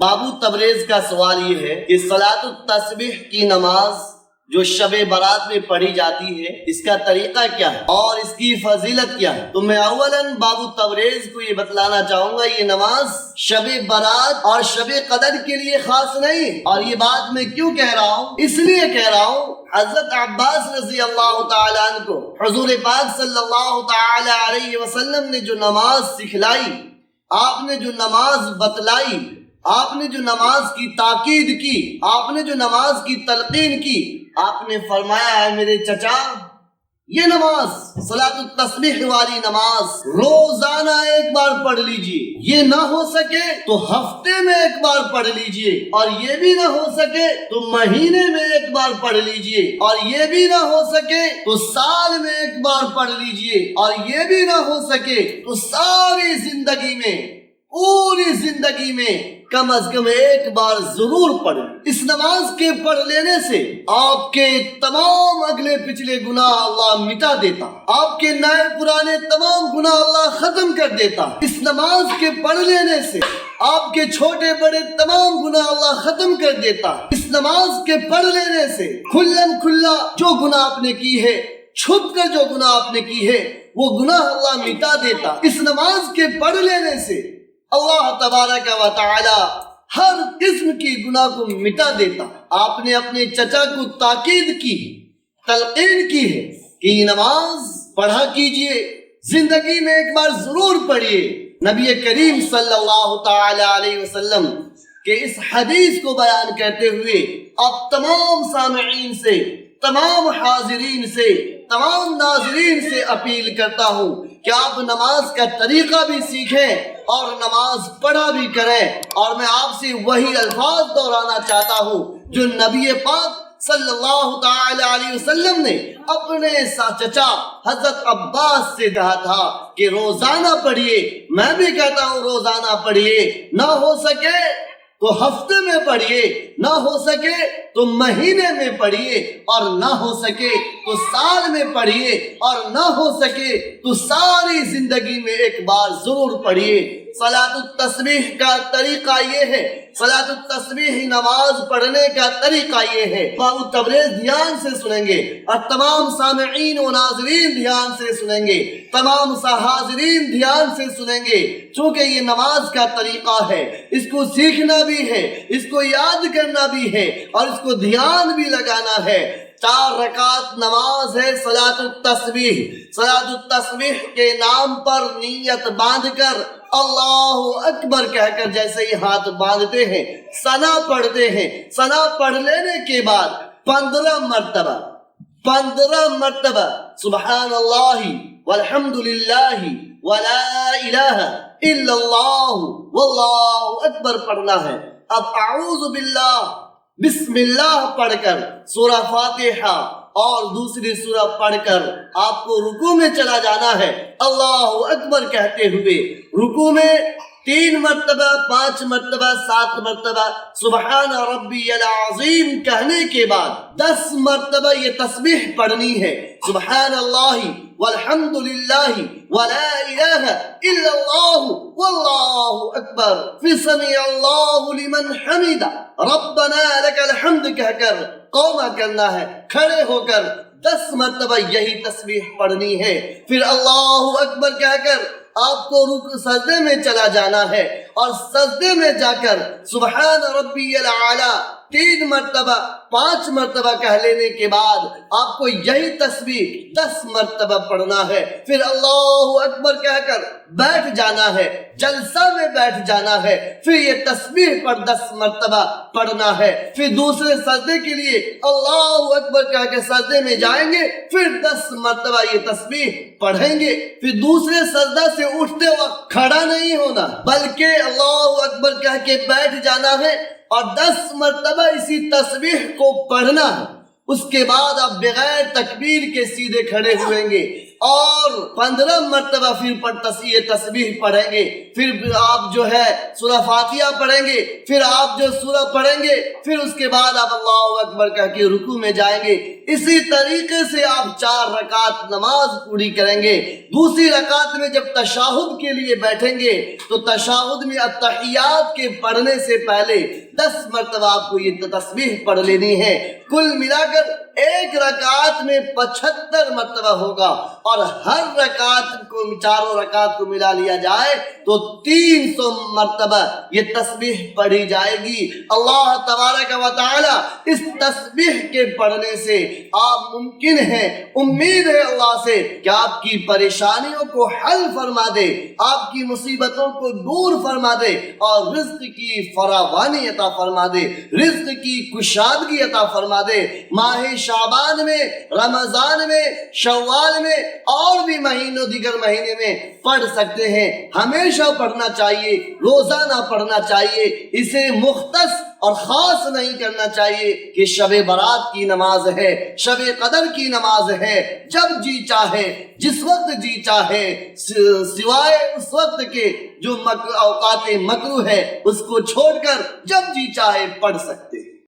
بابو تبریز کا سوال یہ ہے کہ صلاۃ التسبیح کی نماز جو شب برات میں پڑھی جاتی ہے اس کا طریقہ کیا ہے اور اس کی فضیلت کیا ہے؟ تو میں اولاً بابو تبریز کو یہ بتلانا چاہوں گا یہ نماز شب برات اور شب قدر کے لیے خاص نہیں ہے۔ اور یہ بات میں کیوں کہہ رہا ہوں؟ اس لیے کہہ رہا ہوں حضرت عباس رضی اللہ تعالیٰ عنہ کو حضور پاک صلی اللہ تعالیٰ علیہ وسلم نے جو نماز سکھلائی، آپ نے جو نماز بتلائی، آپ نے جو نماز کی تاکید کی، آپ نے جو نماز کی تلقین کی، آپ نے فرمایا ہے میرے چچا یہ نماز صلاۃ التسبیح والی نماز روزانہ ایک بار پڑھ لیجئے، یہ نہ ہو سکے تو ہفتے میں ایک بار پڑھ لیجئے، اور یہ بھی نہ ہو سکے تو مہینے میں ایک بار پڑھ لیجئے، اور یہ بھی نہ ہو سکے تو سال میں ایک بار پڑھ لیجئے، اور یہ بھی نہ ہو سکے تو ساری زندگی میں، پوری زندگی میں کم از کم ایک بار ضرور پڑھیں۔ اس نماز کے پڑھ لینے سے آپ کے تمام اگلے پچھلے گناہ اللہ مٹا دیتا، آپ کے نئے پرانے تمام گناہ اللہ ختم کر دیتا۔ اس نماز کے پڑھ لینے سے آپ کے چھوٹے بڑے تمام گناہ اللہ ختم کر دیتا۔ اس نماز کے پڑھ لینے سے کھلم کھلا جو گناہ آپ نے کی ہے، چھپ کر جو گناہ آپ نے کی ہے، وہ گناہ اللہ مٹا دیتا۔ اس نماز کے پڑھ لینے سے اللہ تبارک و تعالی ہر قسم کی گناہ کو مٹا دیتا۔ آپ نے اپنے چچا کو تاکید کی، تلقین کی ہے کہ یہ نماز پڑھا کیجئے، زندگی میں ایک بار ضرور پڑھیے۔ نبی کریم صلی اللہ تعالی علیہ وسلم کے اس حدیث کو بیان کرتے ہوئے اب تمام سامعین سے، تمام حاضرین سے، تمام ناظرین سے اپیل کرتا ہوں کہ آپ نماز کا طریقہ بھی سیکھیں اور نماز پڑھا بھی کریں۔ اور میں آپ سے وہی الفاظ دہرانا چاہتا ہوں جو نبی پاک صلی اللہ تعالی علیہ وسلم نے اپنے چچا حضرت عباس سے کہا تھا کہ روزانہ پڑھیے۔ میں بھی کہتا ہوں روزانہ پڑھیے، نہ ہو سکے تو ہفتے میں پڑھیے، نہ ہو سکے تو مہینے میں پڑھیے، اور نہ ہو سکے تو سال میں پڑھیے، اور نہ ہو سکے تو ساری زندگی میں ایک بار ضرور پڑھیے۔ صلاۃ التسبیح کا طریقہ یہ ہے، صلاۃ التسبیح نماز پڑھنے کا طریقہ یہ ہے۔ بابو تبریز دھیان سے سنیں گے اور تمام سامعین و ناظرین دھیان سے سنیں گے، تمام حاضرین دھیان سے سنیں گے، چونکہ یہ نماز کا طریقہ ہے، اس کو سیکھنا بھی ہے، اس کو یاد کرنا بھی ہے، اور اس کو دھیان بھی لگانا ہے۔ 4 رکعت نماز ہے صلاۃ التسبیح۔ صلاۃ التسبیح کے نام پر نیت باندھ کر اللہ اکبر کہہ کر جیسے ہی ہاتھ باندھتے ہیں، ثنا پڑھتے ہیں، ثنا پڑھ لینے کے بعد 15 مرتبہ سبحان اللہ والحمد للہ ولا الہ الا اللہ واللہ اکبر پڑھنا ہے۔ اب اعوذ باللہ بسم اللہ پڑھ کر سورہ فاتحہ اور دوسری سورہ پڑھ کر آپ کو رکوع میں چلا جانا ہے، اللہ اکبر کہتے ہوئے رکوع میں 3 مرتبہ، 5 مرتبہ، 7 مرتبہ سبحان ربی العظیم کہنے کے بعد 10 مرتبہ یہ تسبیح پڑھنی ہے، سبحان اللہ والحمد للہ ولا الہ الا اللہ واللہ اکبر، فی سمع اللہ لمن حمدہ ربنا لک الحمد کہہ کر قوما کرنا ہے، کھڑے ہو کر 10 مرتبہ یہی تسبیح پڑھنی ہے، پھر اللہ اکبر کہہ کر آپ کو سجدے میں چلا جانا ہے، اور سجدے میں جا کر سبحان ربی الاعلی 3 مرتبہ 5 مرتبہ کہہ لینے کے بعد آپ کو یہی تسبیح 10 مرتبہ پڑھنا ہے، پھر اللہ اکبر کہہ کر بیٹھ جانا ہے، جلسہ میں بیٹھ جانا ہے، پھر یہ تسبیح پر 10 مرتبہ پڑھنا ہے، پھر دوسرے سجدے کے لیے اللہ اکبر کہہ کے سجدے میں جائیں گے، پھر 10 مرتبہ یہ تسبیح پڑھیں گے، پھر دوسرے سجدہ سے اٹھتے وقت کھڑا نہیں ہونا بلکہ اللہ اکبر کہہ کے بیٹھ جانا ہے، اور 10 مرتبہ اسی تسبیح کو پڑھنا ہے۔ اس کے بعد آپ بغیر تکبیر کے سیدھے کھڑے ہوئیں گے اور 15 مرتبہ پھر یہ تسبیح پڑھیں گے، پھر آپ جو ہے سورہ فاتحہ پڑھیں گے، پھر آپ جو سورہ پڑھیں گے، پھر اس کے بعد آپ اللہ اکبر کہہ کے رکوع میں جائیں گے۔ اسی طریقے سے آپ 4 رکعت نماز پوری کریں گے۔ دوسری رکعت میں جب تشہد کے لیے بیٹھیں گے تو تشہد میں التحیات کے پڑھنے سے پہلے 10 مرتبہ آپ کو یہ تسبیح پڑھ لینی ہے۔ کل ملا کر ایک رکعت میں 75 مرتبہ ہوگا، اور ہر رکعت کو 4 رکعت کو ملا لیا جائے تو 300 مرتبہ یہ تسبیح پڑھی جائے گی۔ اللہ تبارک و تعالی اس تسبیح کے پڑھنے سے آپ ممکن ہے، امید ہے اللہ سے کہ آپ کی پریشانیوں کو حل فرما دے، آپ کی مصیبتوں کو دور فرما دے، اور رزق کی فراوانی عطا فرما دے، رزق کی کشادگی عطا فرما دے۔ ماہ شعبان میں، رمضان میں، شوال میں اور بھی مہینوں دیگر مہینے میں پڑھ سکتے ہیں۔ ہمیشہ پڑھنا چاہیے، روزانہ پڑھنا چاہیے، اسے مختص اور خاص نہیں کرنا چاہیے کہ شب برات کی نماز ہے، شب قدر کی نماز ہے، جب جی چاہے، جس وقت جی چاہے، سوائے اس وقت کے جو اوقات مکروہ ہے اس کو چھوڑ کر جب جی چاہے پڑھ سکتے ہیں۔